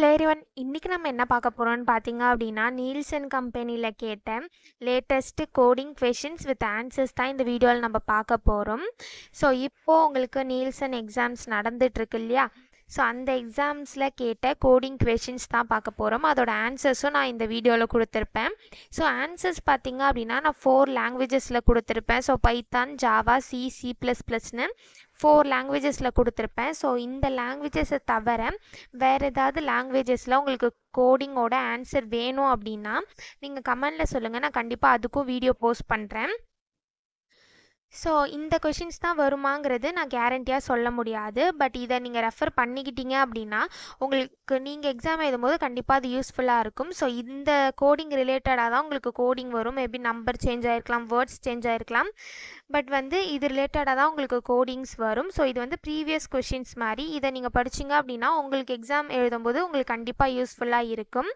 Hello everyone. இன்னைக்கு நம்ம என்ன பார்க்க போறோம்னு பார்த்தீங்க அப்படின்னா, நீல்சன் கம்பெனில கேட்ட latest coding questions with answers தான் இந்த வீடியோவில் நம்ம பார்க்க போகிறோம். ஸோ இப்போ உங்களுக்கு நீல்சன் எக்ஸாம்ஸ் நடந்துட்டு இருக்கு இல்லையா? ஸோ அந்த எக்ஸாம்ஸில் கேட்ட கோடிங் கொஷின்ஸ் தான் பார்க்க போகிறோம். அதோட ஆன்சர்ஸும் நான் இந்த வீடியோவில் கொடுத்துருப்பேன். ஸோ ஆன்சர்ஸ் பார்த்தீங்க அப்படின்னா நான் 4 லாங்குவேஜஸில் கொடுத்துருப்பேன். ஸோ பைத்தான், ஜாவா, C++ன்னு 4 லாங்குவேஜஸில் கொடுத்துருப்பேன். ஸோ இந்த லாங்குவேஜஸை தவிர வேறு ஏதாவது லாங்குவேஜஸில் உங்களுக்கு கோடிங்கோட ஆன்சர் வேணும் அப்படின்னா நீங்கள் கமெண்டில் சொல்லுங்கள். நான் கண்டிப்பாக அதுக்கும் வீடியோ போஸ்ட் பண்ணுறேன். ஸோ இந்த கொஷின்ஸ் தான் வருமாங்கிறது நான் கேரண்டியாக சொல்ல முடியாது. பட் இதை நீங்கள் ரெஃபர் பண்ணிக்கிட்டீங்க அப்படின்னா உங்களுக்கு நீங்கள் எக்ஸாம் எழுதும்போது கண்டிப்பாக அது யூஸ்ஃபுல்லாக இருக்கும். ஸோ இந்த கோடிங் ரிலேட்டடாக தான் உங்களுக்கு கோடிங் வரும். மேபி நம்பர் சேஞ்ச் ஆகிருக்கலாம், வேர்ட்ஸ் சேஞ்ச் ஆகிருக்கலாம். பட் இது ரிலேட்டடாக தான் உங்களுக்கு கோடிங்ஸ் வரும். ஸோ இது ப்ரீவியஸ் கொஷின்ஸ் மாதிரி. இதை நீங்கள் படிச்சிங்க அப்படின்னா உங்களுக்கு எக்ஸாம் எழுதும்போது உங்களுக்கு கண்டிப்பாக யூஸ்ஃபுல்லாக இருக்கும்.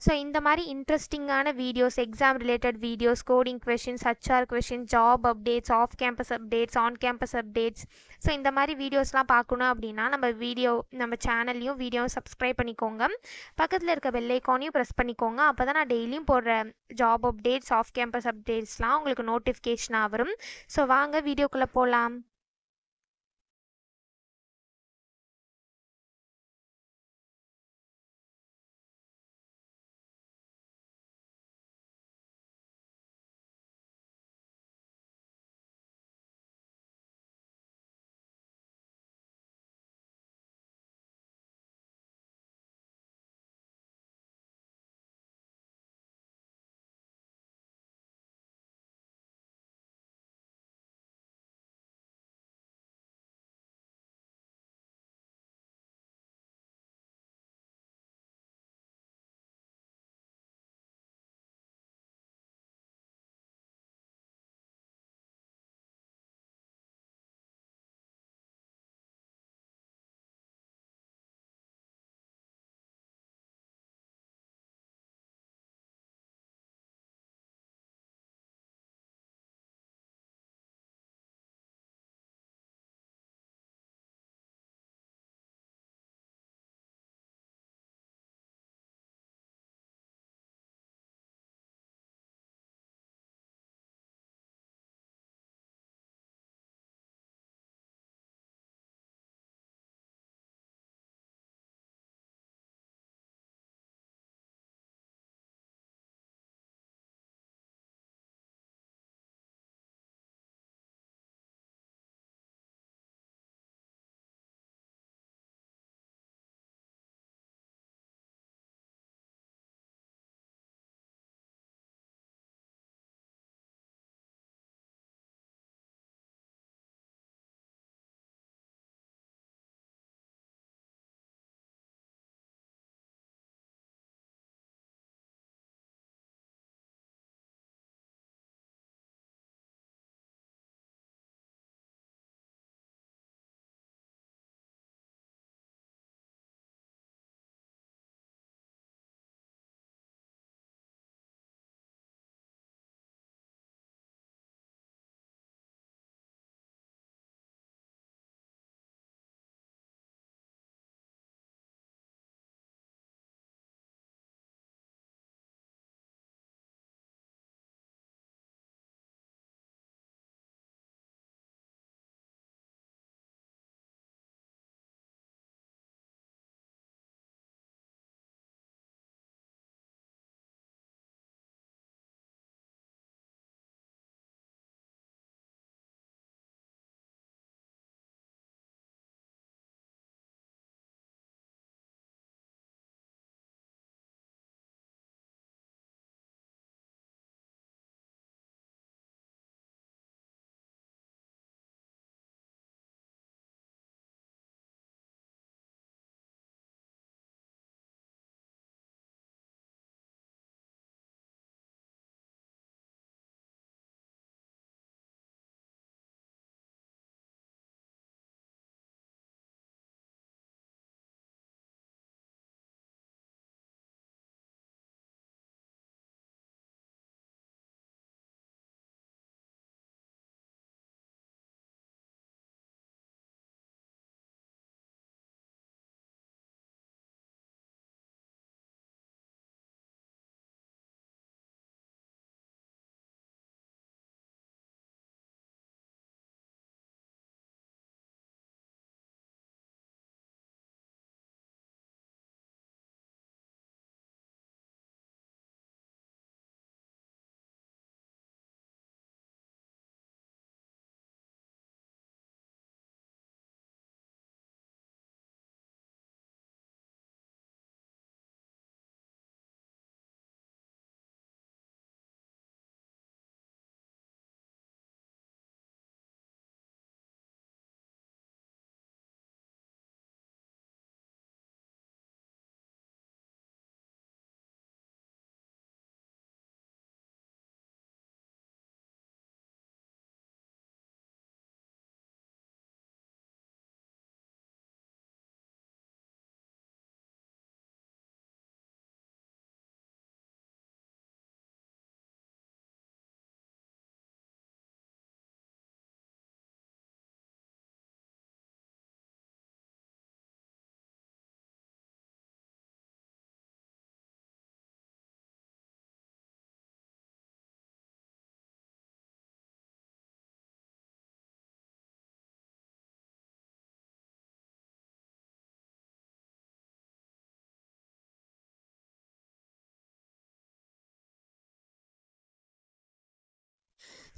ஸோ இந்த மாதிரி இன்ட்ரெஸ்டிங்கான videos, exam related videos, coding questions, HR questions, job updates, off campus updates, on campus updates, so இந்த மாதிரி வீடியோஸ்லாம் பார்க்கணும் அப்படின்னா நம்ம சேனல்லையும் வீடியோவும் சப்ஸ்கிரைப் பண்ணிக்கோங்க. பக்கத்தில் இருக்க பெல் ஐக்கானையும் ப்ரெஸ் பண்ணிக்கோங்க. அப்போ தான் நான் டெய்லியும் போடுற ஜாப் அப்டேட்ஸ், ஆஃப் கேம்பஸ் அப்டேட்ஸ்லாம் உங்களுக்கு நோட்டிஃபிகேஷனாக வரும். ஸோ வாங்க வீடியோக்குள்ளே போகலாம்.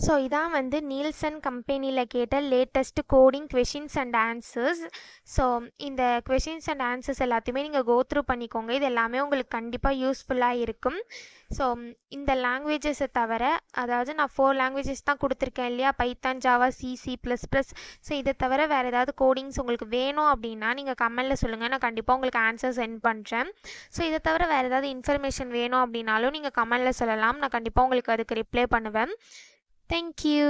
ஸோ இதான் வந்து நீல்சன் கம்பெனியில் கேட்ட latest coding questions and answers. So இந்த கொஷின்ஸ் அண்ட் ஆன்சர்ஸ் எல்லாத்தையுமே நீங்கள் கோ த்ரூ பண்ணிக்கோங்க. இது எல்லாமே உங்களுக்கு கண்டிப்பாக யூஸ்ஃபுல்லாக இருக்கும். ஸோ இந்த லாங்குவேஜஸை தவிர, அதாவது நான் 4 லாங்குவேஜஸ் தான் கொடுத்துருக்கேன் இல்லையா, பைத்தான், ஜாவா, C++. ஸோ இதை தவிர வேறு ஏதாவது கோடிங்ஸ் உங்களுக்கு வேணும் அப்படின்னா நீங்கள் கமெண்டில் சொல்லுங்கள். நான் கண்டிப்பாக உங்களுக்கு ஆன்சர் சென்ட் பண்ணுறேன். ஸோ இதை தவிர வேறு ஏதாவது இன்ஃபர்மேஷன் வேணும் அப்படின்னாலும் நீங்கள் கமெண்டில் சொல்லலாம். நான் கண்டிப்பாக உங்களுக்கு அதுக்கு ரிப்ளை பண்ணுவேன். Thank you.